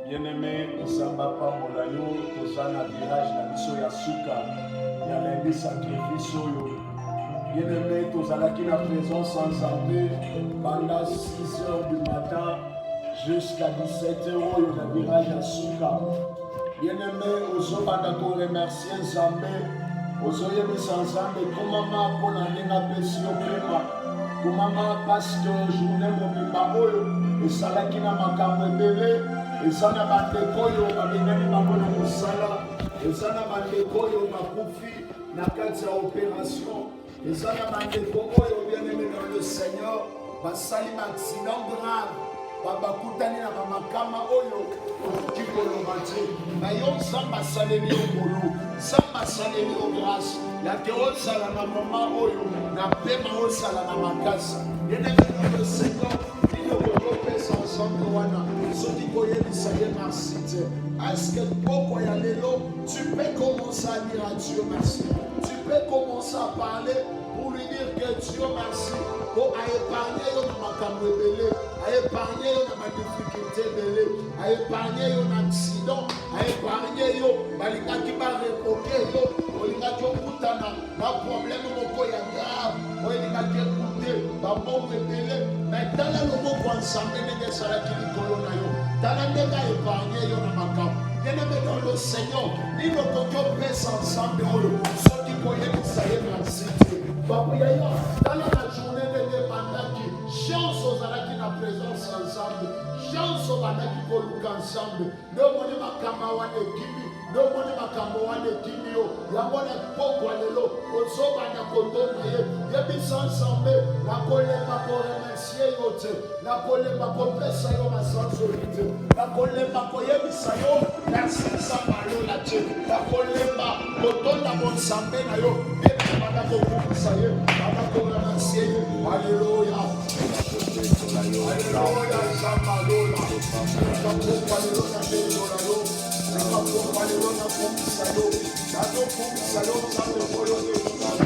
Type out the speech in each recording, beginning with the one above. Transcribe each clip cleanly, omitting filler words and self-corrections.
Bien-aimé, Isamba Pamolayo, Tozana Virage, la mission Yasuka, Yalendi Sacrifice Oyo. Bien-aimé, Tozana qui la présence sans armée, pendant 6 heures du matin jusqu'à 17 h, la Virage Yasuka. Bien-aimé, Ozobanda ko remercier Zambé, Ozoyebi sans Zambé, comment pour la Nena Pesio Prima, comment parce que journée Mobimba Oyo, et Salakina Makamwebele. Ezana bandeko oyo babengani bango na mosala, ezana bandeko oyo bakufi na kati ya opération, ezana bandeko oyo bien-aimé dans le Seigneur basali ma accident grave babakutani na bamakama oyo okoki koloba te bayo nzambe asaleli yo molu, nzambe asaleli yo grâce yake ozala na mama oyo na pema ozala na makasa bien-aimé dans le Seigneur ensemble wana soki koyebisa ye merci te. Est-ce que poko ya lelo tu peux commencer à dire à Dieu merci, tu peux commencer à parler pour lui dire que Dieu merci pour épargner yo na makambo ebele, épargner yo na ma difficulté ebele, épargner yo na accident, épargner yo balingaki ba repoke yo olingaki okutana na problème moko ya grave olingaki ekute bambongo ebele. Mais tala loboko ensemble ndenge esalaki likolo na yo, tala ndenge aépargne yo na makambo. Bien-aimé dans le Seigneur, nino koki opesa ensemble oyo soki koyebisa ye merci te bakoya yo. Tala na journée ndenge ebandaki, chance ozalaki na présence ensemble, chance obandaki koluka ensemble, nde omoni makambo wana ekimi, nde omoni makambo wana ekimi yo. Yango na pokwa lelo ozobanda kotona ye yebisa ensemble nakolemba koremercie yo te, nakolemba kopesa yo masanzoli te, nakolemba koyebisa yo merci sambalola te, nakolemba kotonda bonsambe na yo ebanda kokumisa ye banda koremercie ye. Alleluya, alleluya, sambalola kapopalelona belola yo kapopalelona kumisa yo ado kumisa yo nzambe kolo elonala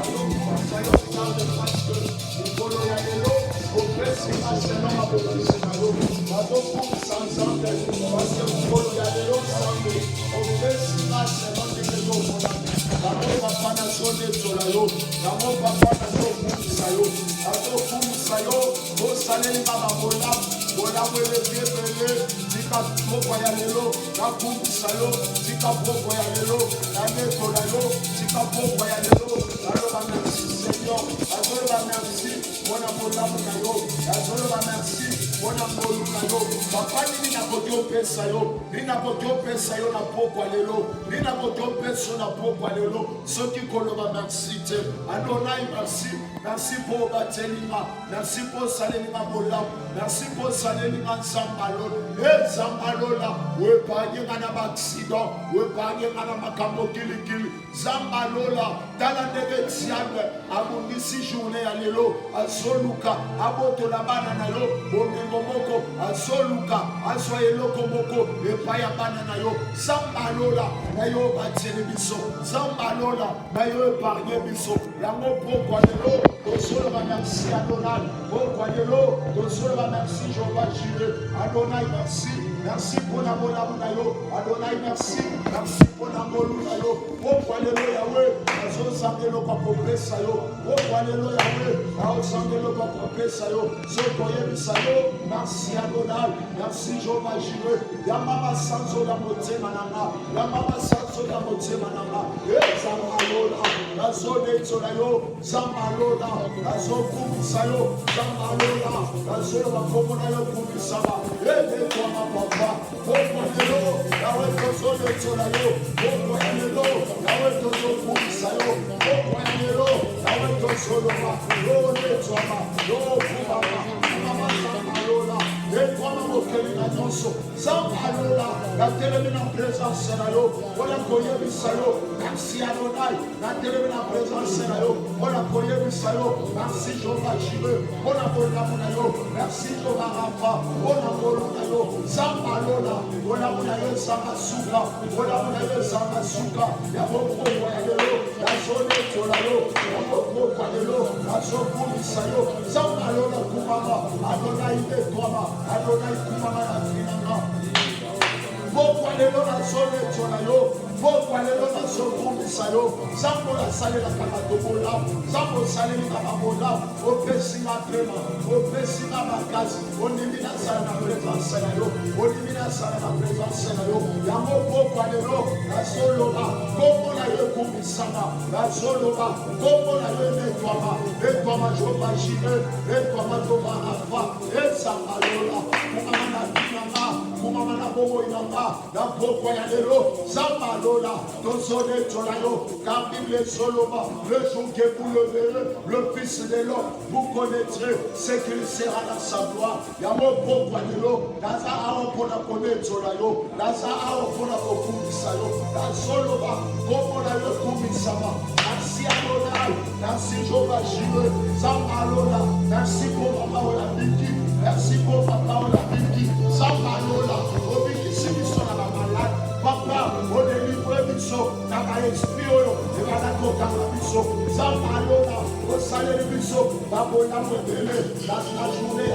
ado kumisa yo nzambe paske likolo ya lelo opesi masena mabokisi na yo ado kumisa nzambe paske likolo ya lelo nzambe opesi masena ndenge tomonana yango papa nazonetola yo, yango papa nazokumisa yo, azokumisa yo osaleli baba bolamu bolamu eleki ebele tika pokwa ya lelo nakumisa yo, tika pokwa ya lelo nanetola yo, tika pokwa ya lelo aloba merci Seigneur, azoloba merci mpona bolamu na yo, azoloba merci mpona ngolu na yo. Papa nini nakoki opesa yo, nini nakoki opesa yo na pokwa lelo, nini nakoki opesa yo na pokwa lelo soki koloba merci te. Adonai merci, merci po obatelinga, merci po osalenga bolamu, merci po osalenga nzambalola nzambalola oepargnenga na baaccident, oepargnenga na makambo kilikili nzambalola. Tala ndenge diable abundisi journée ya lelo azoluka abotola bana na yo bomengo moko, azoluka azwa eloko moko epai ya bana na yo. Nzambalola na yo obatieli biso, nzambalola na yo epargne biso. Yango pokwa lelo tozoloba merci Adonai, pokwa lelo tozoloba merci Jehova Jireh. Adonai merci, merci mpona bolamu na yo. Adonai merci, merci mpona ngolu na yo. Pokwa lelo yawe azozanga eloko akopesa yo, pokwa lelo yawe aozanga eloko akopesa yo soki oyebisa yo merci Adonai, merci Jehova Jireh. Yamba basanzo ya motema nanga, yamba basanzo ya motema nanga ezambalola nazonetola yo, zambalola nazokumisa yo, zambalola nazoloba kombo na yo kumisama edekwama papa. Pokwa lelo yawe tozonetola yo, pokwa lelo yawe tozokumisa yo, pokwa lelo yawe tozoloba yonetwama yokumama mama zambalola ekwama mokeli na nyonso zambalola natelemi na présence na yo mpona koyebisa yo merci Adonai, natelemi na présence na yo mpona koyebisa yo merci Jehova Jireh mpona bolamu na yo, merci Jehova Rafa mpona ngolu na yo. Zambalola bolamu na yo ezanga suka, bolamu na yo ezanga suka ya mokokwa ya lelo nazonetola yo, ya mokokwa lelo nazokumisa yo. Zambalola kumama Adonai etwama, Adonai kumama na vinanga Pourquoi les gens na zone tonayo? Pourquoi les gens na zone kumisayo? Zambo la sale la kamatobola, zambo sale la kamabola, opesi na prema, opesi na makazi, onimina sale na présence na yo, onimina sale na présence na yo. Yamo pourquoi les gens na soloba, como la yo kumisama, la soloba, como la yo netwama joba jine, netwama joba afa, esamalola, kumana dinama, kumana bobo inama, na pourquoi ya lelo, zamalola, tozone tolayo, car Bible soloba, le jour que vous le verrez, le Fils de l'homme, vous connaîtrez ce qu'il sera dans sa gloire. Yamo pourquoi lelo, naza ao pona connaître tolayo, naza ao pona kokumisayo, na soloba, como la yo kumisama, nasi Adonai, nasi Jehovah Jireh, zamalola, nasi pour papa ola biki, merci pour papa ola biki, zamalola, obiki simiso na la malade, papa, o délivre biso, na ba esprit oyo, e ba na koka na biso, zamalola, o salé biso, babola modele, la journée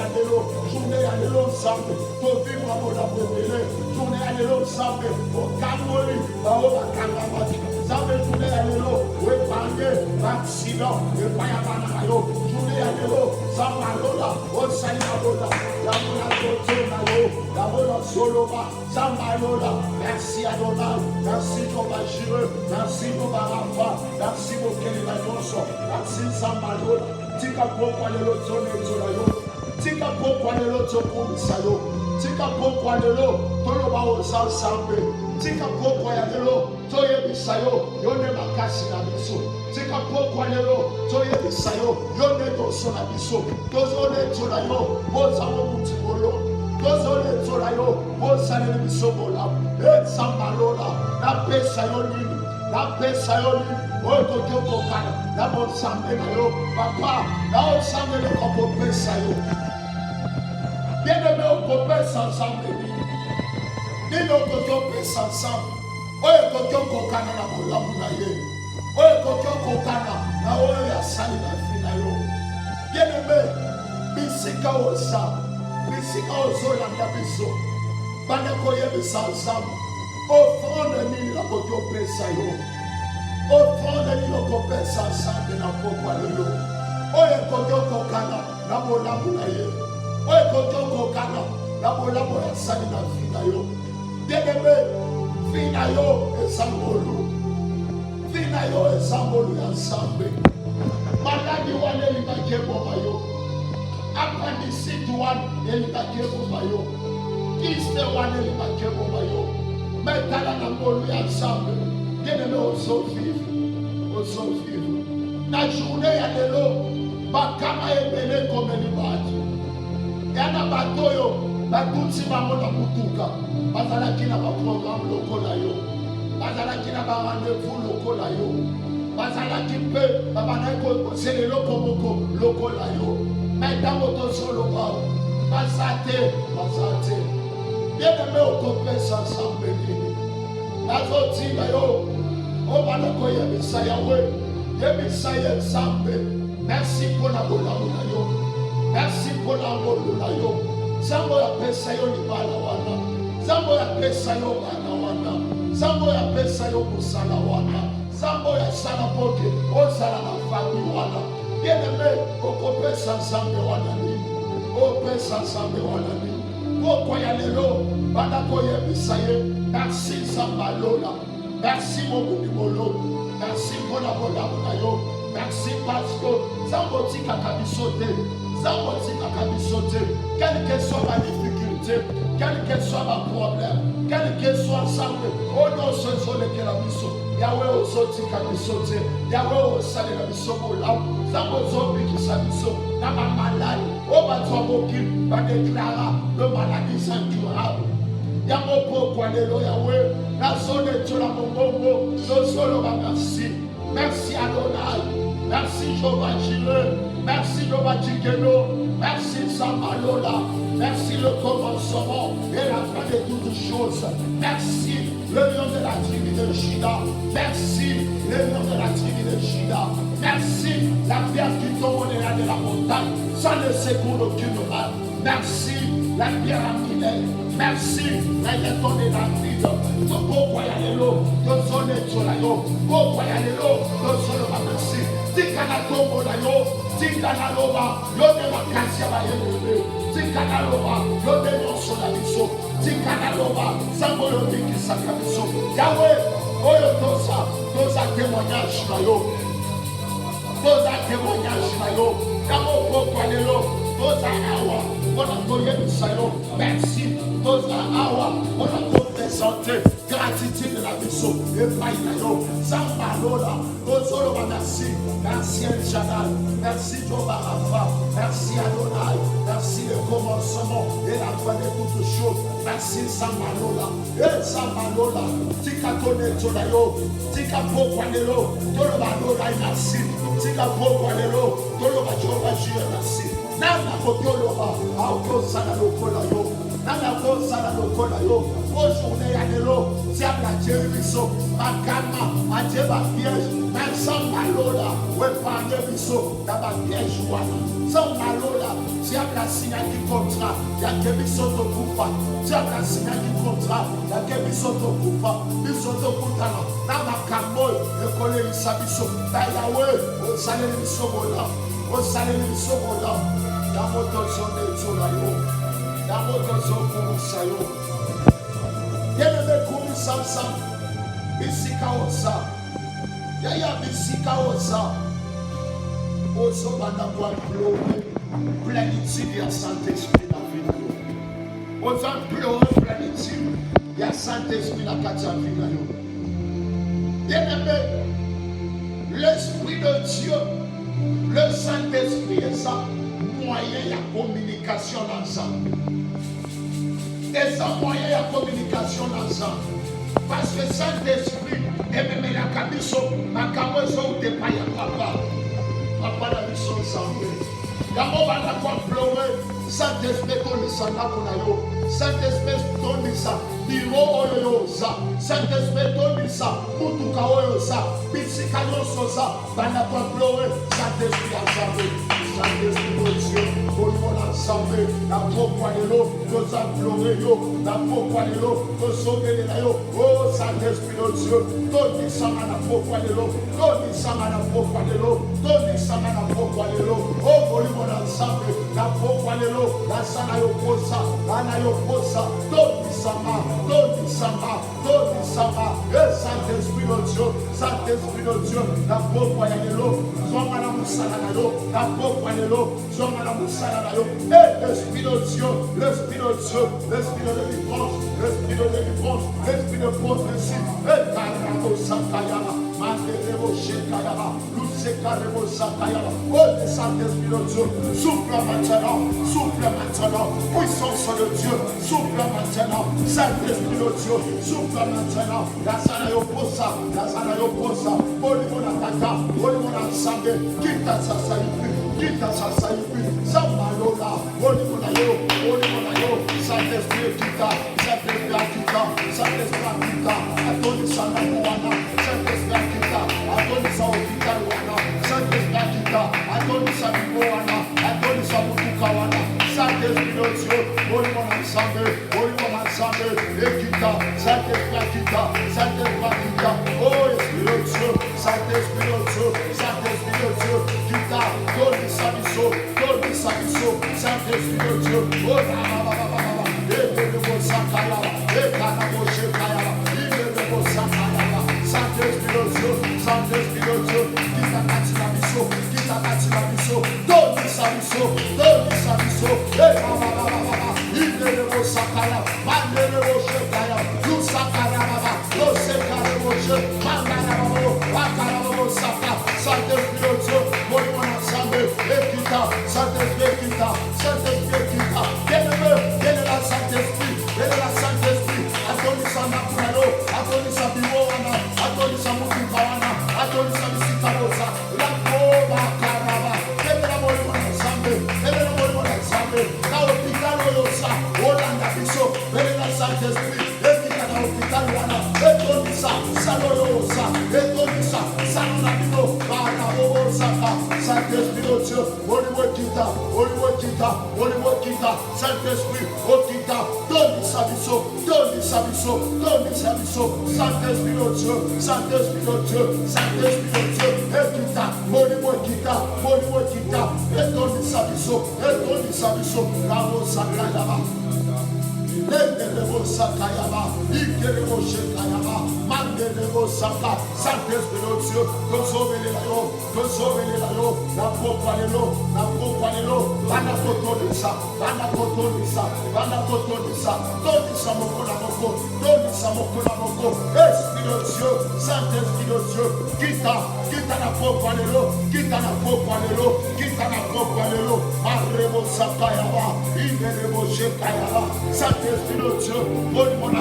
ya lelo nzambe, to vivre babola modele, journée ya lelo nzambe, o kamoli, ba o ba kanga mati, nzambe journée ya lelo, o epange, accident, e pa ya bana kayo, journée ya lelo, zamalola, o salé babola, yabola kote na yo, yabola soloba, zamalola, merci Adonai, merci Jehovah Jireh, merci Jehovah Rapha, merci Mokele la Nyonso, merci zamalola, tika pokwa lelo tone tolayo, tika pokwa lelo tokumisa yo, tika pokwa lelo toloba osansambe, tika pokwa ya lelo toyebisa yo, yone makasi na biso, tika pokwa lelo toyebisa yo, yone toso na biso, tozone tolayo, bozamo mutimolo, tozone tolayo, bozalele biso bolamu, zamalola, na pesa yo nini, na pesa yo nini, oyo kokana, na bonsambe na yo, papa, na onsambe le kopopesa yo. Bien-aimé, on kopesa ensemble. Nini okopesa ensemble. Oyo kokana na bolamu na ye. Oyo kokana na oyo ya sali na fi na yo. Bien-aimé, bisika osa, bisika ozolanda biso. Bana koyebisa ensemble. Offrande nini na kopesa yo. Offrande nini okopesa ensemble na pokwa lelo. Oyo kokana na bolamu na ye. Oyo kokana na bolamu ya sali na fi na yo. Bien-aimé, fi na yo ezangolu. Fi na yo ezangolu ya nzambe. Maladi wana elingaki eboma yo. Appendicite wana elingaki eboma yo. Kiste wana elingaki eboma yo. Metala na ngolu ya nzambe. Bien-aimé, ozovivre. Na journée ya lelo, bakama ebele komeli batu. Yana bato oyo batuti bango na mutuka, bazalaki na baprogramme lokola yo, bazalaki na barendez-vous lokola yo, bazalaki mpe babandaki kozela eloko moko lokola yo. Me ntango tozoloba baza te. Bien-aimé, okopesa nzambe nini? Nazotinda yo obanda koyebisa yawe, yebisa ye nzambe. Merci mpona bolamu na yo, merci mpona ngolu na yo. Nzambo ya pesa yo libala wana, nzambo ya pesa yo bana wana, nzambo ya pesa yo mosala wana, nzambo ya sala poke ozala na fami wana. Bien-aimé, okopesa nzambe wana nini? Opesa nzambe wana nini? Pokwa ya lelo banda koyebisa ye, merci nzambalola, merci mobundimolo, merci mpona bolamu na yo, merci parce que nzambo tikaka biso te. Quelle que soit ma difficulté, quel que soit ma problème, quel que soit ensemble, oh non, ce sont les Kélabiso, Yahweh aux autres Kabisote, Yahweh aux salés Kabiso, Zamo Zombi qui s'abiso, dans ma malade, oh ma Tomoki, va déclarer le maladie incurable. Yamo pourquoi les lois Yahweh, la zone de Tula Mongongo, le solo merci. Merci Adonai, merci Jehovah Jireh, merci Jehovah Tikeno, merci Samalola, merci le commencement et la fin de toutes choses. Merci le lion de la tribu de Juda, merci le lion de la tribu de Juda, merci la pierre qui tombe au-delà de la montagne, sans ne secours aucune mal. Merci la pierre à mille. Merci, d'ailleurs, ton est la vie. Pourquoi y aller l'eau? Ton son est sur la yo. Pourquoi y aller l'eau? Ton son est merci. Tikana tombo la yo. Tikana loba. Yo de la casse à y Tikana loba. Yo de la son la biso. Tikana loba. Sambolo qui s'accamiso. Yahweh. Oyo tosa. Tosa témoignage na yo. Tosa témoignage na yo. Kamo pourquoi y aller l'eau? Tosa awa. On a connu le salon. Merci. Tosa awa. On a santé, gratitude de la mission, et Païnayo, Zambalola, Ozolo, merci, merci El Shaddai, merci Jehovah Rapha, merci Adonai, merci le commencement et la fin de toutes choses, merci Zambalola, et Zambalola, Tika Tone Tolayo, Tika Pokwanelo, Tolobalola, merci, Tika Pokwanelo, Toloba Jehovah Jireh, merci, Nana Kotoloba, Auto Sanalo Kolayo. Aujourd'hui, à l'élo, diable a Dieu biso, ma calma, a Dieu ma piège, même sans malola, ouais, pas de biso, dans ma piège, sans malola, diable a signé du contrat, il y a que biso de coupa, diable a signé du contrat, il y a que biso de coupa, biso de coutana, dans ma camoy, le collègue Sabiso, Tayawe, au salaire de Sobola, au salaire de Sobola, dans votre zone de Zolayo. Bien-aimé Koumi Samsam, Bisika Osa, Yaya Bisika Osa, Oso Banabwa pleurer, plénitude et Saint-Esprit dans la vie. Oso pleurer, plénitude et Saint-Esprit dans la vie. Bien-aimé, l'Esprit de Dieu, le Saint-Esprit est ça, moyen de communication ensemble. Et sans moyen de communication ensemble. Parce que Saint-Esprit, et même la cabisso, ma camozo ou des païens, papa. Papa la mission ensemble. Comment va la quoi pleurer? Saint-Esprit, ton nisana konayo. Saint-Esprit, ton nisa. Biro oyosa. Saint-Esprit, ton nisa. Mutuka oyosa. Bisikayo sosa. Bana quoi pleurer? Saint-Esprit ensemble. Saint-Esprit de Dieu, pour nous ensemble, la pourquoi de l'eau, nous implorons, la pourquoi de l'eau, nous sauver de l'eau. Oh Saint-Esprit de Dieu, donne ça à la pourquoi de l'eau, donne ça à la pourquoi de l'eau, donne ça à la pourquoi de l'eau. Oh, pour nous ensemble, la pourquoi de l'eau, la sana yoposa, la yoposa, donne ça, et Saint-Esprit de Dieu, Saint-Esprit de Dieu, la pourquoi de l'eau, somme à la moussala de l'eau, la pourquoi de l'eau, somme à la moussala de l'eau, et l'Esprit de Dieu, l'Esprit de Dieu, l'Esprit de délivrance, l'Esprit de délivrance, l'Esprit de prophétie, et Karamo Sakayama, Manderebo Shekayama, Lusekaremo Sakayama, oh le Saint-Esprit de Dieu, souffle maintenant, puissance de Dieu, souffle maintenant, Saint-Esprit de Dieu, souffle maintenant, la sana yoposa, Polimona Tata, Polimona Sande, Kita Sasaipi, Samalola, Polimona yo, Saint-Esprit Kita, Saint-Esprit Kita, Atoni Sanamuana, Saint-Esprit Kita, Atoni Saokita Wana, Saint-Esprit Kita, Atoni Samuana, Atoni Samutukawana, Saint-Esprit de Dieu, Polimona Sande, Ekita, Saint-Esprit Kita, oh Esprit de Dieu, Saint-Esprit de Dieu, Kita, Toni Sabiso, Saint-Esprit de Dieu, oh Saint-Esprit de Dieu, Kita Katilabiso, Toni Sabiso, Inerebo Sakaya, Manderebo Shekaya, Lusakaya Baba, Losekarebo Shek, Mandarabo, Wakarabo Saka, Saint-Esprit de Dieu, Morimon ensemble, Ekita, Saint-Esprit Kita, Viens la Saint-Esprit, Atoni Sanakurano, Atoni Sabiwana, Atoni Samukawana, Atoni Samsikarosa, Lakoba Karaba, viens la Morimon ensemble, na hôpital Oyosa, Olanda Biso, viens la Saint-Esprit, Ekita na hôpital Wana, Etonisa, Saloyosa, Etonisa, Sanabino, Barabobo Saka, Saint-Esprit de Dieu, Oliwo Kita, Saint-Esprit, Saint-Esprit de Dieu, Saint-Esprit de Dieu, Saint-Esprit de Dieu, et quitta, monimo quitta, et donne sa biso, Ramo Sakayaba. Saint-Esprit de Dieu, quitte la propre quitte la Saint-Esprit de Dieu, mon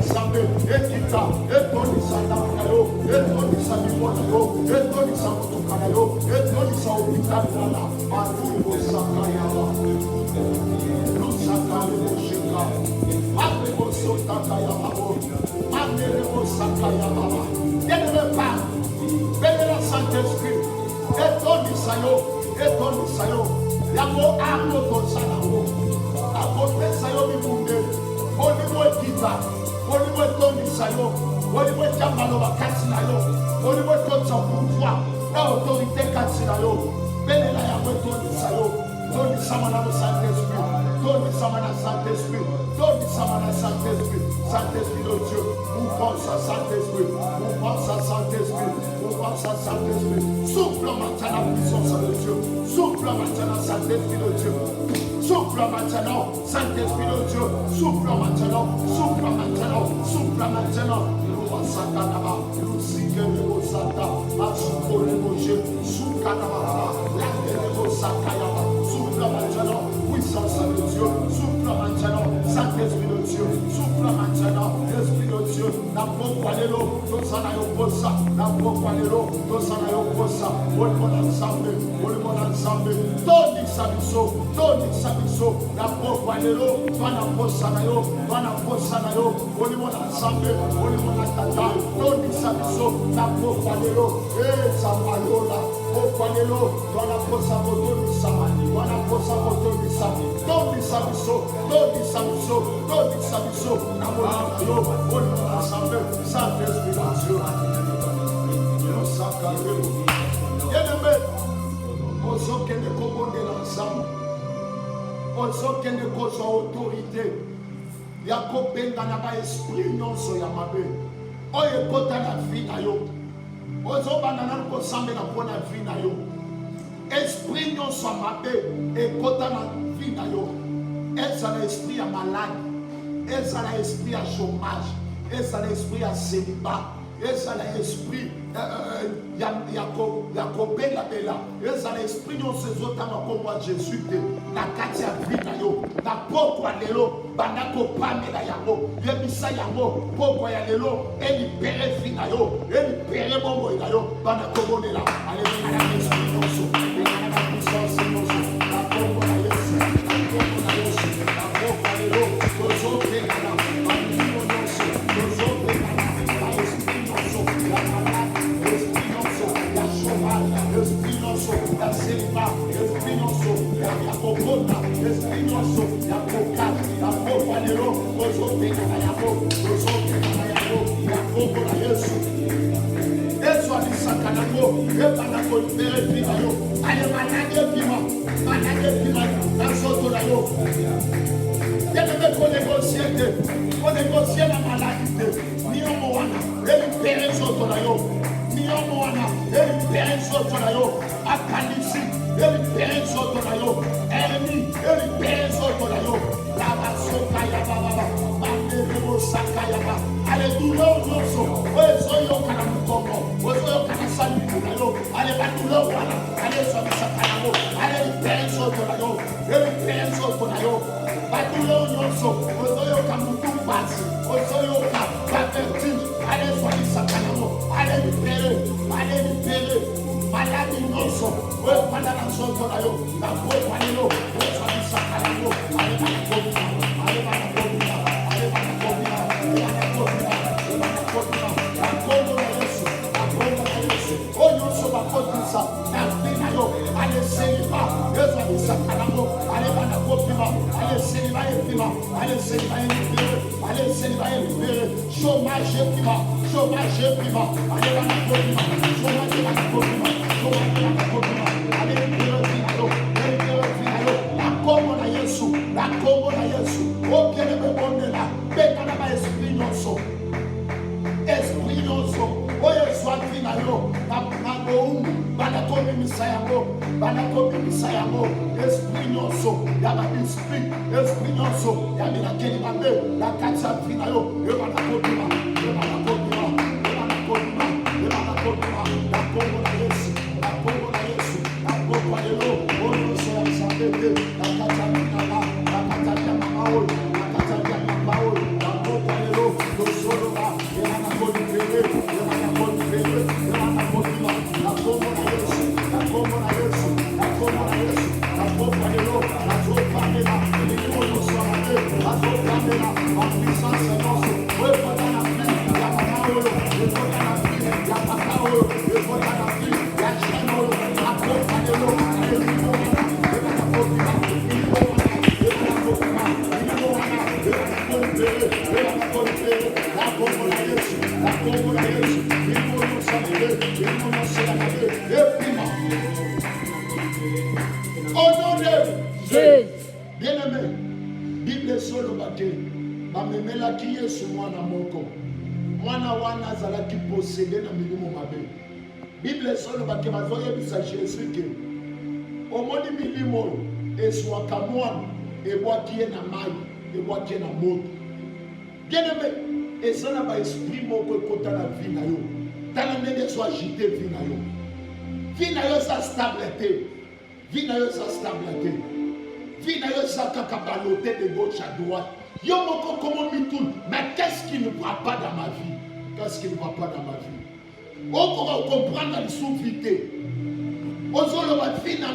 ensemble, et quitta, et ton Isanayo, et ton Isanimonayo, et ton Isamotokanayo, et ton Isaopitanana, Marimo Sakayaba, Lusakarimo Sheka, Marimo Sotakayaba, Marimo Sakayaba, bien-aimé Père, bénis le Saint-Esprit, et ton Isayo, Yamo armo kosanawo. Akote sayo bimunde. Onimo kita. Onimo toni sayo. Onimo chambalo bakati nayo. Onimo tocha pouvoir. La autorité kati nayo. Benela yamo toni sayo. Toni samana Saint-Esprit. Toni samana Saint-Esprit. Toni samana Saint-Esprit. Saint-Esprit de Dieu. Nous pensons à Saint-Esprit. Nous pensons à Saint-Esprit. Nous pensons à Saint-Esprit. Souffle maintenant la puissance de Dieu. Souffle maintenant Saint-Esprit de Dieu. Souffle maintenant Saint-Esprit de Dieu. Souffle maintenant. Souffle maintenant. Souffle maintenant. Nous Satanaba. Nous Sikemo Sata. Masukolemo Je. Soukanaba. Landelemo Sakayaba. Souffle maintenant. Puissance de Dieu. Souffle maintenant. Saint-Esprit de Dieu. Souffle maintenant. Esprit de Dieu. Na pokwalelo. Tosana yokosa. Na pokwalelo. Tosana yokosa. Olmon ensemble. Toni sabiso. Na pokwalelo. Twana posana yo. Olmon ensemble. Olmon atata. Toni sabiso. Na pokwalelo. Samayola. Pokwalelo. Twana posa botoni sama. Twana posa botoni sama. Toni sabiso. Na pokwalelo. Olmon ensemble. Saint-Esprit de Dieu. Bien-aimé, ozokende kobondela ensemble, ozokende kozwa autorité ya kobenga na baesprit nyonso ya mabe oyo ekota na vi na yo, ozobanda nanu kosambela mpo na vi na yo. Esprit nyonso ya mabe ekota na vi na yo, ezala esprit ya malade, ezala esprit ya chômage, ezala esprit ya célibat, ezala esprit ya kobelabela, ezala esprit nyonso ezotanga kombo ya Jésus te na kati ya vi na yo. Na pokwa lelo banda kopamela yango, yebisa yango pokwa ya lelo elibere vi na yo, elibere bomoi na yo, banda kobondela alebengana na esprit nyonso, bengana na puissance nyonso, na kombo na Yesu, na kombo na Yesu, na pokwa lelo tozobengana bandimo nyonso, tozobengana na esprit nyonso ya malade, esprit nyonso ya chômage, esprit nyonso ya célibat, esprit nyonso ya kokonda, esprit nyonso ya kokana, ya pokwa lelo tozobengana yango, ya kombo na Yesu. Yesu alisaka nango ebanda kolibere vi na yo, ale manage ebima na nzoto na yo. Yebebe konegosie te, konegosie na maladi te, niyomo wana elibere nzoto na yo, niyomo wana elibere nzoto na yo, akanisi elibere nzoto na yo, ermi elibere nzoto na yo, labasoka ya bababa, banderebo saka ya ba, ale douleur nyonso ozoyoka na mukongo, ozoyoka na salibu na yo, ale badouleur wana ale ezwamisaka yango, ale elibere nzoto na yo, elibere nzoto na yo. Badouleur nyonso ozoyoka mutu mpasi, ozoyoka bavertige, ale ezwamisaka yango, ale libere maladi nyonso oyokanda na nzoto na yo, na pokwa lelo ezwamisaka yango, ale banakobina akombo na Yesu, oyo nyonso bakotisa na vi na yo, ale selima ezwamisaka yango, ale banakobima, ale Allez, célibat est vivant. Allez, célibat est libéré. Allez, célibat est libéré. Chômage est vivant. Chômage est vivant. Allez, la vivant. Chômage est vivant. Chômage est vivant. Allez, libéré vivant. Libéré vivant. La combo na Yesu. La combo na Yesu. Oh, bien aimé, bon est là. Béka na ba esprit nyonso. Esprit nyonso. Oyo soit vina yo. Na bo bana komi misayango. Bana komi misayango. Esprit nyonso. Ya ba esprit. Esprit nyonso. Ya mina keni mabe. La katsa vina yo. Yo bana komi ma. Yo bana komi ma. Yo bana komi ma. Yo bana komi ma. La kombo na Yesu. La kombo na Yesu. La kombo na yo. Oyo so ya sabebe. La katsa vina la. La katsa vina mama oyo. La katsa vina mama oyo. La kombo na yo. Lo solo ba. Yo bana komi pele. Yo bana komi pele. Yo bana komi ma. La kombo na Yesu. La kombo na Yesu. La kombo na Yesu. La kombo na yo. La kombo na yo. La Azokandela, en puissance et force, oui, pour la vie, la Mamaolo, le pour la vie, la Papaolo, le pour la vie, la Chanolo, la Copanelo, le Limona, le Pacopima, le Limona, le Pacopima, le Limona, le Pacopima, la Comola Yesu, la Comola Yesu, le Mono Salé, le Mono Salé, le Prima. Au nom de Jésus, bien-aimé. Bible solo bake bamemelaki Yesu mwana moko mwana wana azalaki possédé na milimo mabe. Bible solo bake bazoyebisa Jésus ke omoni milimo eswaka mwana ebwaki ye na mai ebwaki ye na moto. Bien-aimé, ezala ba esprit moko ekota na vie na yo tala ndenge so agité vie na yo. Vie na yo sa stable te. Vie na yo sa stable te. Vie na yo sa kaka baloté de gauche à droite. Yo moko comment mi tourne. Mais qu'est-ce qui ne va pas dans ma vie? Qu'est-ce qui ne va pas dans ma vie? On pourra comprendre la souvité. On se le vie na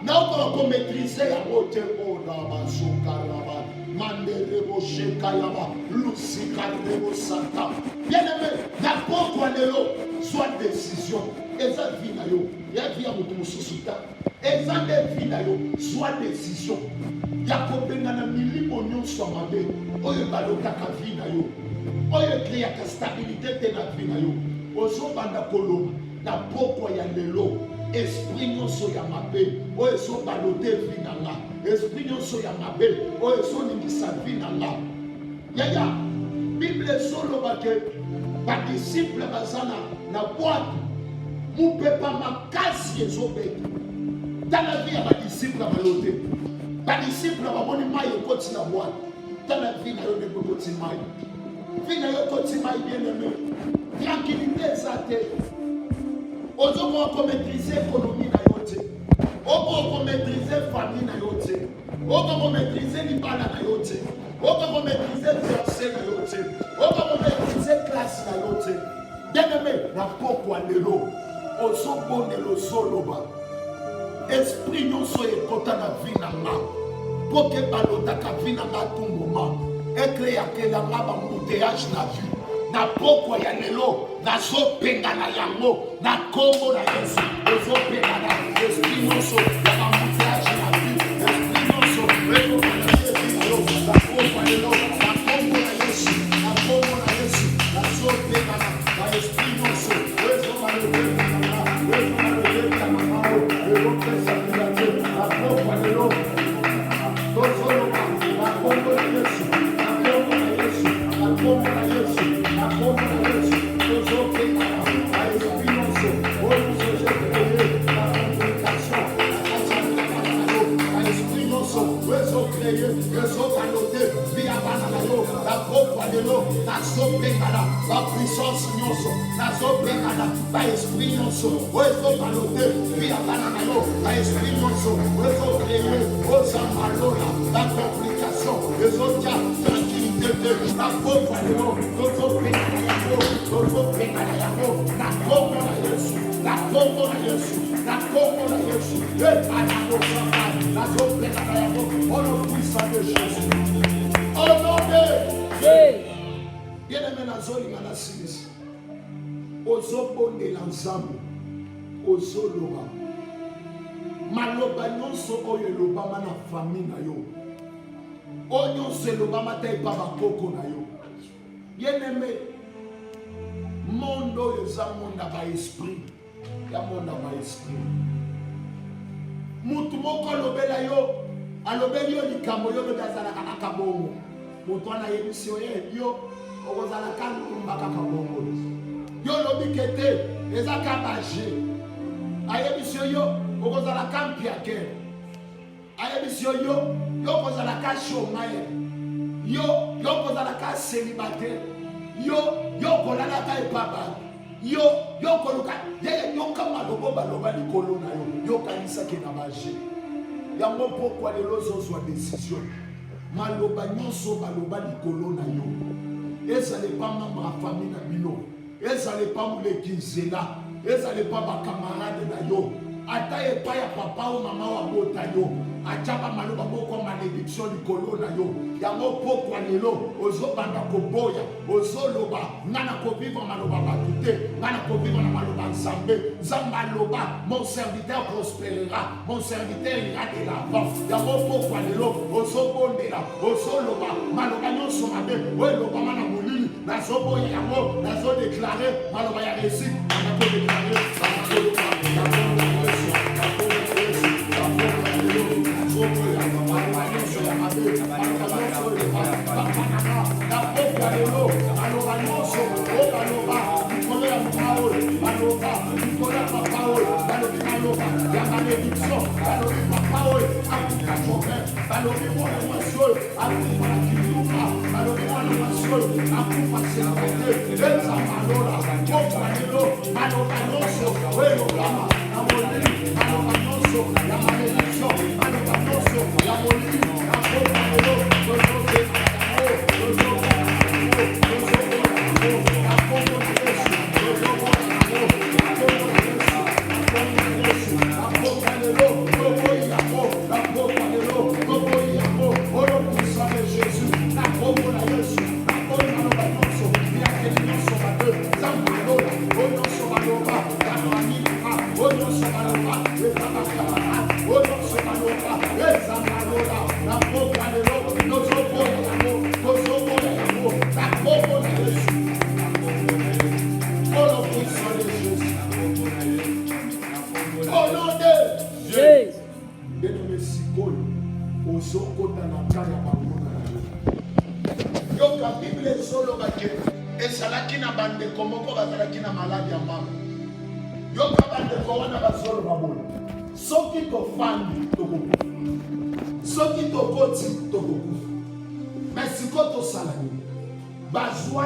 on maîtriser la route. Oh là bas sokaraba. Manderebo shekayaba. Lusikarebo santa. Bien aimé, na pourquoi lelo soit décision. Et ça vie na yo. Ya vie à mon sousuta. Exemple vie na yo soit décision. Yakobenga na milimo nyonso mabe. Oyo balokaka vie na yo. Oyo créa ka stabilité te na vie na yo. Ozo banda koloba na poko ya lelo. Esprit nyonso ya mabe. Oyo so balote vie na nga. Esprit nyonso ya mabe. Oyo so ningisa vie na nga. Yaya Bible solo bake ba disciple bazana na boîte. Mu pepa makasi ezobeta. Dans la vie, il y a des disciples à baloter. Des disciples à baloter, il y a des disciples à boire. Dans la vie, il y a des disciples à boire. Vie, il y a des disciples à bien aimé. Tranquillité, ça t'est. On peut maîtriser l'économie. On peut maîtriser la famille. On peut maîtriser les balles. On peut maîtriser le verset. On peut maîtriser la classe. Bien aimé, la pourquoi l'élo. On peut le solo. Esprit nyonso ekota na vie na nga po ke balotaka vie na nga tout moment ekreakela nga bambouteillage na vie na pokwa ya lelo nazopenga na yango na kombo na Yesu ezopenga na esprit nyonso ya bambouteillage na vie esprit nyonso ekota na pokwa lelo na kombo na Yesu na kombo na Yesu nazopenga na esprit nyonso ezopenga na la puissance nyonso nazopengana ba esprit nyonso ezobalote via banana yo ba esprit nyonso ezocreye ozamalola la complication ezotia tranquillité te na pokwa lelo tozopengana yango na kombo na Yesu na kombo na Yesu na kombo na Yesu epanakosama nazopengana yango au nom puissant de Jésus au nom de Jésus. Bien aimé nazolinga na silisi ozobondela nzambe ozoloba maloba nyonso oyo elobama na famille na yo Onyo selobama te papa koko na yo. Bien aimé, mondo eza monde ba esprit. Ya monde ba esprit. Mutu moko lobela yo, alobeli yo likambo yo bezala kana kabongo. Mutu ana yebisi yo okozala kana mbaka kabongo. Yo lobi kete eza kabaje. Ayebisi yo okozala kampiake. Ayebisi yo okozala ka chômage. Yo okozala ka célibataire. Yo kolala ka epaba. Yo koluka yo kama lobo baloba likolo na yo kanisa ke na baje. Yango pokwa lelo zozwa décision. Maloba nyonso baloba likolo na yo. Ezale pas membre ya famille na bino. Ezale pas muleki nzela. Ezale pas ba camarade na yo. Ata epa ya papa ou mama wa bota yo. Achaba maloba moko malédiction likolo na yo. Yango pokwa lelo ozobanda koboya, ozoloba ngana ko vivre maloba batute, ngana ko vivre na maloba nzambe. Zambaloba mon serviteur prospérera, mon serviteur ira de l'avant. Yango pokwa lelo ozobondela, ozoloba maloba nyonso mabe, weloba mana mulili, nazoboya yango, nazo déclarer maloba ya réussite, nako déclarer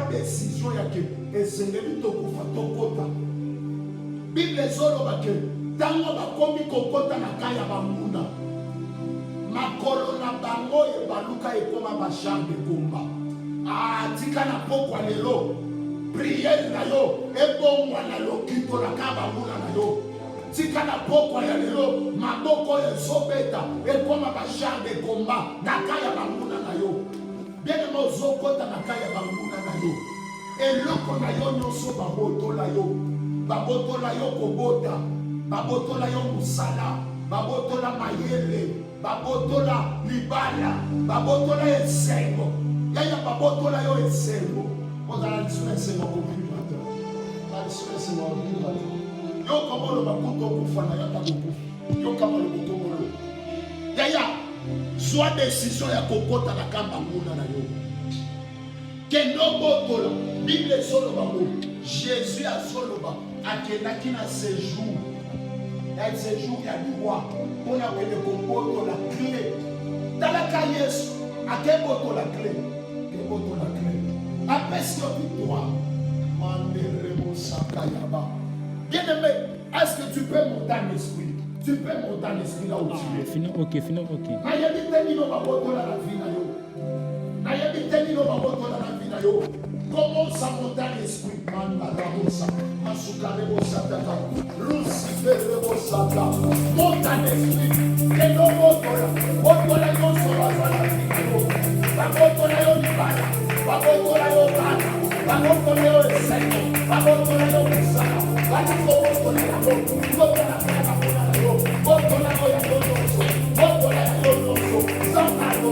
décision yake esengeli tokufa tokota. Bible zoloba ke tango bakomi kokota na kaya bamuna makolo na bango ebaluka ekoma bashambe komba. Tika na pokwa lelo priere na yo ebongwa na lokito na kaya bamuna na yo. Tika na pokwa ya lelo maboko ezobeta ekoma bashambe komba na kaya bamuna na yo. Bien mozokota na kaya bamuna na yo. Eloko na yo nyonso babotola yo kobota, babotola yo musala, babotola mayele, babotola libala, babotola esengo. Yaya babotola yo esengo. Ozala lisuna esengo kovivra te. La lisuna esengo kovivra te. Yo kamolo bakuto kufa na yata kukufa. Yo kamolo kutomolo. Yaya zwa décision ya kokota na kamba muna na yo. Kendo botola. Bible soloba mo. Jésus a soloba akendaki na séjour. Ya séjour ya liwa. Pona kende kobotola clé. Talaka Yesu akebotola clé. Kebotola clé. Apesi yo victoire. Manderemo sakayaba. Bien-aimé, est-ce que tu peux monter en esprit? Tu peux monter en esprit là où tu es. Fino, ok. Nayebite nino babotola la vie na yo. Nayebite nino babotola la vie na yo. Commence à monter en esprit. Mandarabosa, Masukarebosa, Luciferebosa, monte en esprit. Que no botola yo sola la vie na yo. Babotola yo libala, babotola yo bana, babotola yo esengo, babotola yo musala, babotola yo botola yo, botola yo botola yo, botola yo botola yo,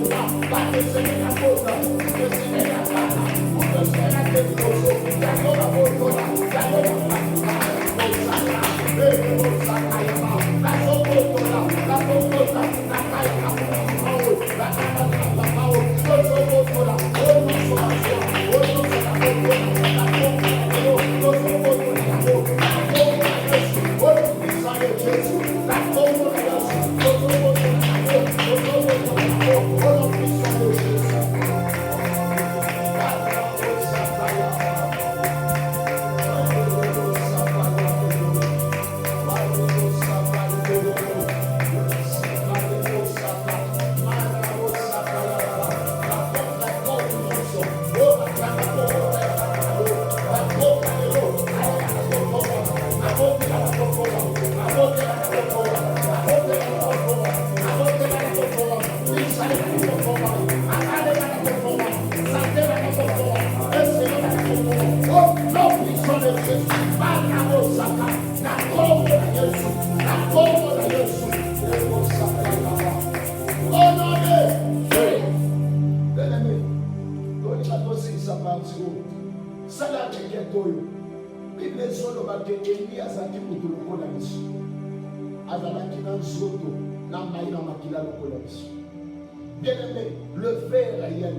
Bien-aimé, le fait réel,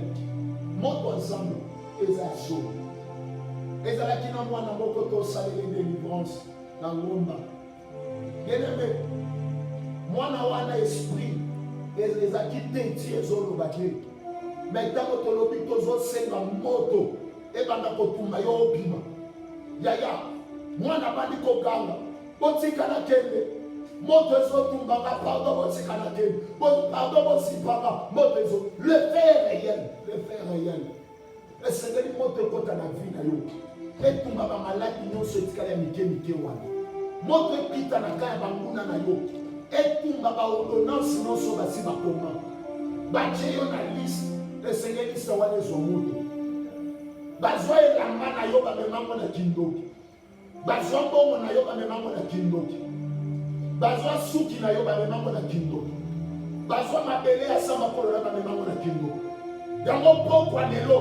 monte ensemble et ça chaud. Et ça qui n'a moi n'a pas de salaire de délivrance dans l'omba. Bien-aimé, moi n'a pas d'esprit et les acquittés tiers au baquet. Mais tant que tu l'obis toujours c'est la moto et banda kotumba yo bima. Yaya, moi n'a pas dit koganga. Botika na kende. Motezo tumbanga pardon aussi canadien. Pardon aussi papa. Motezo. Le fait réel. Le fait réel. Le Seigneur dit mote kota na vie na yo. Et tumbanga maladi non se tikala mike wana. Mote pita na kaya banguna na yo. Et tumbanga ordonnance non so basi bakoma. Bache yo na liste. Le Seigneur dit ça wana zo moto. Bazwa elanga na yo ba memango na kindoki. Bazwa bongo na yo ba memango na kindoki. Bazwa suki na yo ba memango na kindoki. Bazwa mabele ya samba polo na ba memango na kindoki. Yango pokwa lelo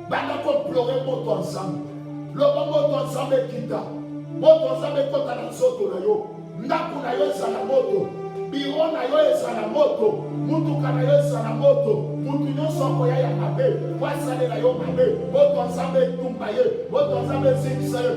bana ko pleurer moto ensemble. Lobo moto ensemble kita. Moto ensemble kota na soto na yo. Ndaku na yo ezala moto. Biro na yo ezala moto. Mutuka na yo ezala moto. Mutu nyonso akoya ya mabe. Wasale na yo mabe. Moto ensemble etumba ye. Moto ensemble ezingisa ye.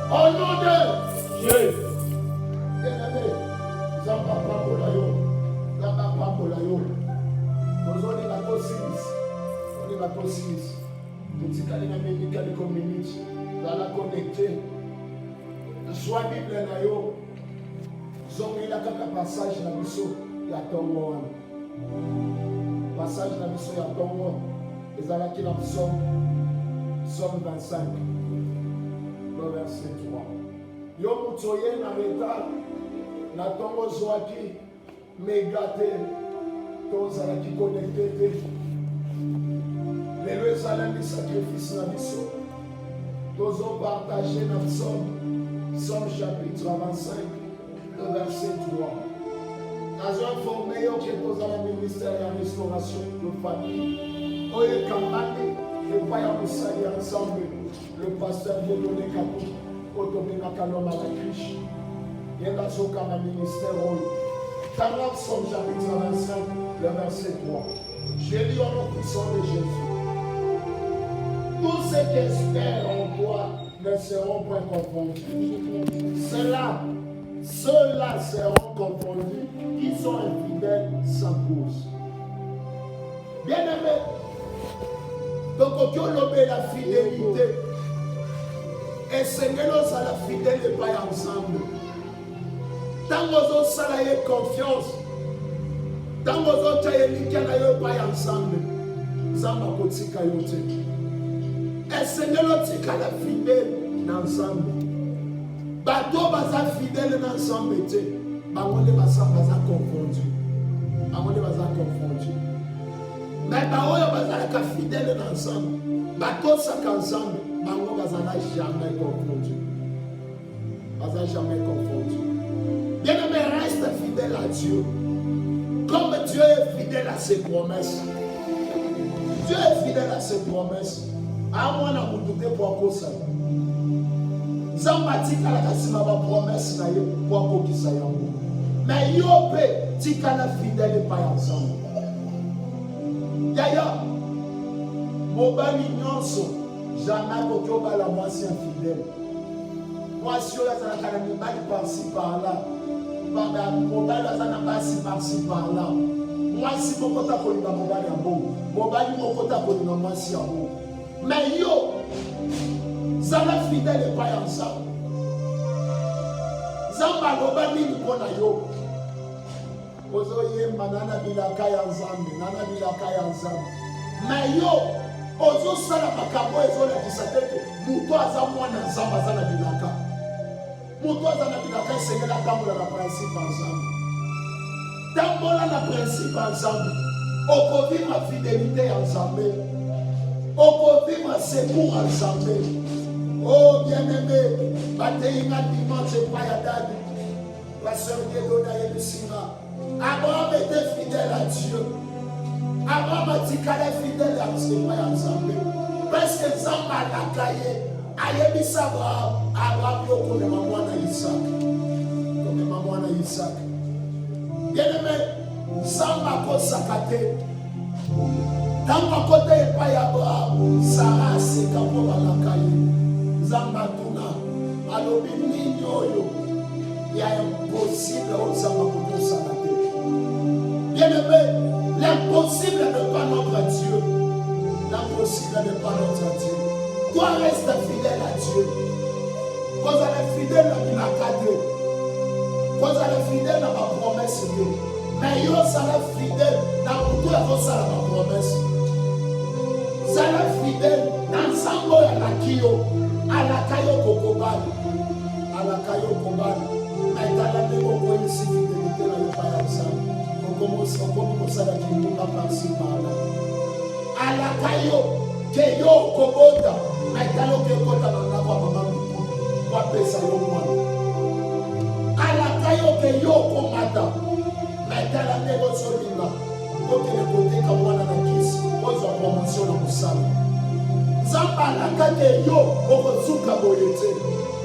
Au nom de Jésus. Bien-aimé, Zamba Pambolayo, Zamba Pambolayo. Nous on est la possibilité. On est la possibilité. Tout ce qui est dans la communauté, dans la connecté. Soit Bible na yo. Zongi la kaka passage na biso ya tongo wana. Passage na biso ya tongo. Ezalaki na Psaume 25. Le verset 3. Yo mutoye na retard na tongo zwaki megate tozalaki connecté te. Lelo ezalaki sacrifice na biso. Tozo partager na Psaume chapitre 25, le verset 3. Nous avons formé le ministère de la restauration de famille. Oye Kambani, le Paya Moussali ensemble, le pasteur Dieudonné Katou, Otomina Kaloma la Krish. Il y a un ministère. Dans Psaume chapitre 25, le verset 3. Je lis au nom puissant de Jésus. Tous ceux qui espèrent en toi ne seront point confondus. Ceux-là seront confondus qui sont infidèles sans cause. Bien-aimé, donc on a la fidélité. Et Seigneur nous a la fidélité pas ensemble. Tant que nous avons confiance, tant que nous avons pas ensemble, nous avons kotika yote. Et Seigneur nous a la fidélité ensemble. Bateau baza fidèle ensemble, bangonde baza confondu. Bangonde baza confondu. Mais baoyo baza fidèle ensemble. Bateau sak ensemble, bango baza jamais confondu. Baza jamais confondu. Bien-aimé, reste fidèle à Dieu. Comme Dieu est fidèle à ses promesses. Dieu est fidèle à ses promesses. À moi, on a douté pour ça. Zamba tika la kasima ba promesse na yo pour kokisa yango. Mais yo pe tika la fidèle pas ensemble. Yaya mobali nyonso jamais kokoba la mwasi infidèle. Mwasi yo la kana mobali par-ci par-là. Baba mobali azana basi par-ci par-là. Mwasi mokota kolinga mobali yango. Mobali mokota kolinga mwasi yango. Mais yo Zala fidèle et pas ensemble. Zamba loba nini pona yo. Ozo yemba nana bilaka ya nzambe, nana bilaka ya nzambe. Mais yo, ozo sala makambo ezo la kisateke, muto aza mwana nzamba aza na bilaka. Muto aza na bilaka esengela tambola na principe ensemble. Tambola na principe ensemble. Okovi ma fidélité ensemble. Okovi ma secours ensemble. Oh bien-aimé, Batéina dimanche pas ya dadi. Pasteur Dieudonné Yebisima. Abraham était fidèle à Dieu. Abraham a dit qu'elle est fidèle à Dieu ensemble. Parce que Zamba l'a caillé. Ayebisa Abraham yo comme maman na Isaac. Comme maman na Isaac. Bien-aimé, Zamba ko sakate. Dans ma côté pas ya Abraham, Sarah c'est comme la caillé. Zamba tuna alobi nini oyo ya impossible au Zamba pour s'arrêter. Bien-aimé, l'impossible n'est pas notre Dieu. L'impossible n'est pas notre Dieu. Toi reste fidèle à Dieu. Quand elle est fidèle à la cadre, quand elle est fidèle à ma promesse, mais yo sera fidèle dans tout la promesse. Sera fidèle dans Sango et la Kio. Alakayo kokobali, alakayo kobali. Maitala nebo kwa isi fidélité na yopaya sana. Kokomo sala kinunga pansi pala. Alakayo keyo kobota. Maitalo kekota na kwa mama mkuu. Kwa pesa yo mwana. Alakayo keyo komata. Maitala nebo solinga. Ok, le côté comme moi dans la kiss, pose en promotion dans le salon. Zamba la kake yo, okozuka boyete.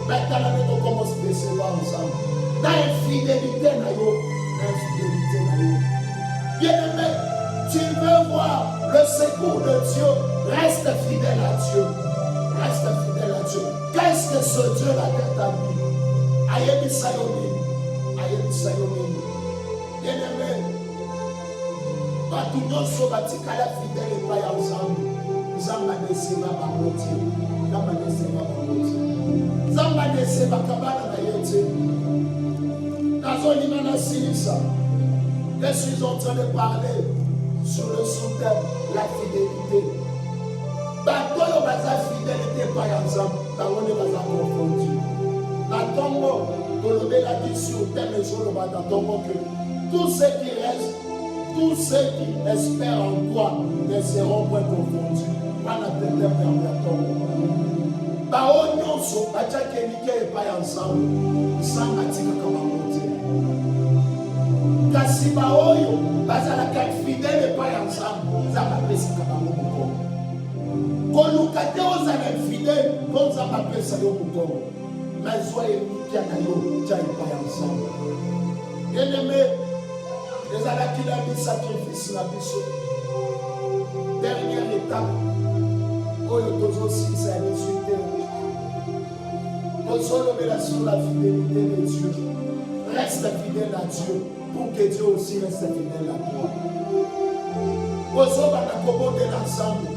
Maintenant, on commence à décevoir ensemble. Dans l'infidélité, bien-aimé, tu veux voir le secours de Dieu, reste fidèle à Dieu. Reste fidèle à Dieu. Qu'est-ce que ce Dieu a établi? Ayebi sayonini. Ayebi sayonini. Bien-aimé, quand nous sommes batikala fidèle et pas ensemble, Zamba deseba bangoti. Zamba deseba bangoti. Zamba deseba kabana na yete. Nazolima na sinisa. Je suis en train de parler sur le sous-thème, la fidélité. Batoyo baza fidélité par exemple, dans le baza confondu. La tombe, Tolobé l'a dit sur le thème et sur le baza tombe que tous ceux qui restent, tous ceux qui espèrent en toi ne seront point confondus. Voilà le thème de la tombe. Bao nyonso, bacha kenike et pas ensemble, sans matika comme kasi baoyo bazalaka fidèle epai ya nzambe nzambe apesaka bango mokongo koluka te ozala fidèle mpo nzambe apesa yo mokongo nazwa emitya na yo tya epai ya nzambe bien-aimé ezalaki na bisacrifice na biso dernière étape oyo tozosilisa ya 18 tozolobela sur la fidélité de Dieu. Reste fidèle à Dieu pour que Dieu aussi reste fidèle à toi. Ozo banakobote l'ensemble.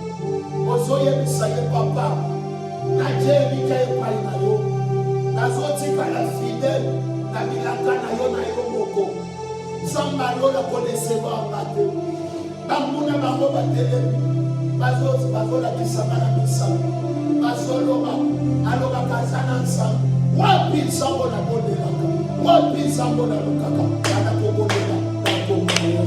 Ozo yebisa ye papa. Nadje ebika epai na yo. Nazotika la fidèle. Na bilaka na yo na yo moko. Zamba lola kodeseba ngate. Bambuna bango batelemi. Bazolakisaka na misa. Bazoloba. Aloba kazana nsambe. Wapi nsambo na bondelaka. Wapi nsambo na lukaka. Anakobodela. Anakobodela.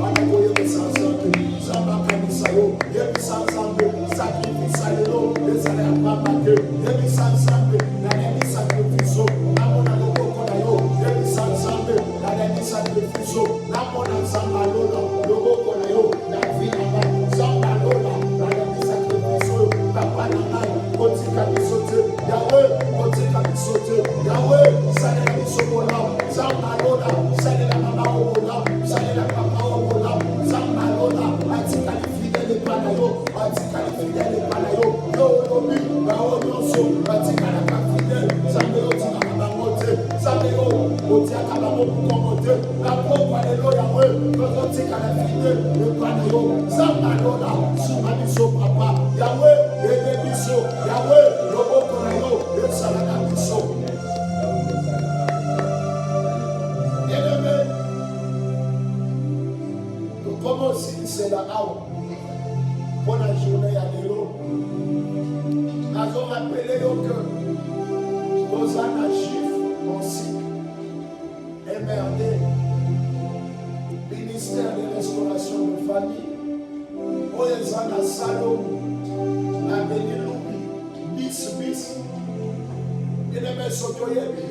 Anakoyebisa nsambe. Zamba kanisa yo. Yebisa nsambe. Sakrifisa lelo. Ezale apamake. Yebisa nsambe. Nanemi sakrifiso. Namona loboko na yo. Yebisa nsambe. Nanemi sakrifiso. Namona nzamba lola. Loboko na yo. Navina ba. Nzamba lola. Nanemi sakrifiso. Papa na ngai. Kotika bisote. Yahweh. Kotika bisote. Yahweh. Salela bisokola. Nzamba lola. Salela mama okola. Salela papa okola. Nzamba lola. Atika li fidèle pana yo. Atika li fidèle pana yo. Yo lobi. Bao nyonso. Atika la ka fidèle. Zambe yo tika kabangote. Zambe yo. Otia kabango kukongote. La pokwa lelo Yahweh. Koto tika la fidèle pana yo. Zamba lola. Suma biso papa. Yahweh. Ede biso. Yahweh. Loboko na yo. Esalaka biso. Bien-aimé. Comment si c'est la awa pour la journée à l'élo. Nous avons rappelé que nos anarchistes aussi MRD, ministère de restauration de famille, pour les anarchistes salon, la Béniloubi, bis. Bien-aimé Sotoyebi,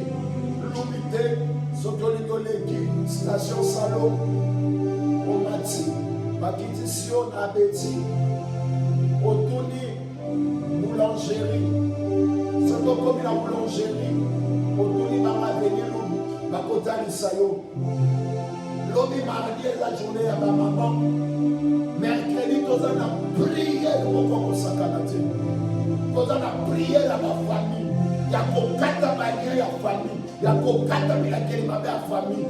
l'unité, Sotoligoleki, station salon. Omati, Bakitision Abeti, Otoni, boulangerie, surtout comme la boulangerie, Otoni Mama Benilou, Bakota Lisayo. L'homme mardi est la journée à ma maman. Mercredi, nous avons prié pour qu'on s'accalate. Nous avons prié à ma famille. Il y a qu'au 4 manières à famille. Il y a qu'au 4 manières à famille.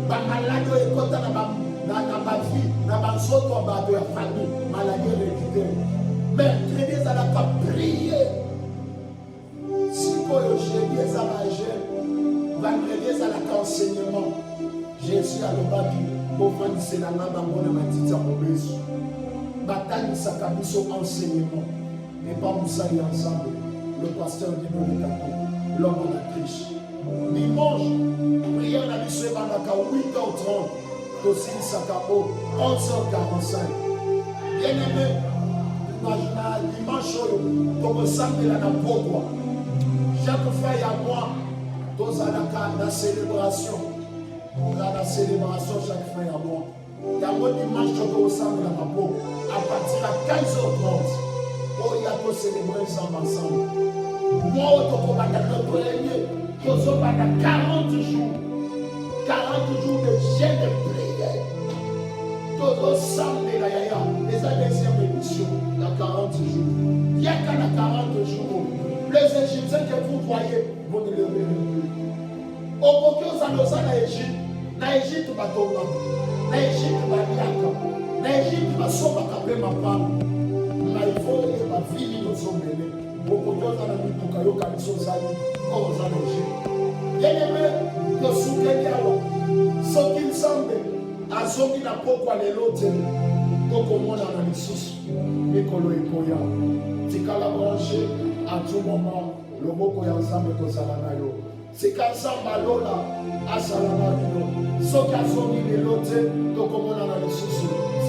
Bamalado et Kota na ma vie, na ma soto ba de la famille, maladie héréditaire. Mercredi, ça n'a pas prié. Si quoi le jeudi, ça va gêner. Vendredi, ça n'a pas enseignement. Jésus a le babi, pour faire du sénat, bambona matita mobesu. Bataille, ça a mis son enseignement. Mais pas nous saluer ensemble. Le pasteur dit nous les cathos, l'homme en la triche. Dimanche, prière la mission à 8h30. Aussi, ça a 11h45. Bien-aimé, dimanche, comme ça, il y a un pourquoi. Chaque fois, il y a moi, dans la célébration. Dans la célébration, chaque fois, il y a moi. Yango dimanche au samedi dans ma peau. À partir de 15h30, il y a pour célébrer ensemble. Moi, au premier, je suis pendant 40 jours. 40 jours de jeûne de prière. Tout samedi, les deuxième émission, dans 40 jours. Il y a 40 jours. Les Égyptiens que vous voyez, vous ne les verrez plus. Au Bokyo, ça nous a dans l'Égypte. Dans l'Égypte, tu vas tomber. Dans l'Égypte, tu vas bien. Dans l'Égypte, tu vas sauver ma femme. Mais il faut que ma fille nous soit mêlée. Au Bokyo, ça nous a dit que nous sommes allés dans l'Égypte. Bien-aimé, nous soutenons ce qu'il semble. À ce qui n'a pas quoi les autres. Donc, au monde, on a les sous. Écolo et Koya. Tu as la brancher à tout moment. Le mot Koya ensemble de Salanayo. Si ensemble à l'Ola, à Salanayo. Ce qui a sonné les autres. Donc, au monde, on a les sous.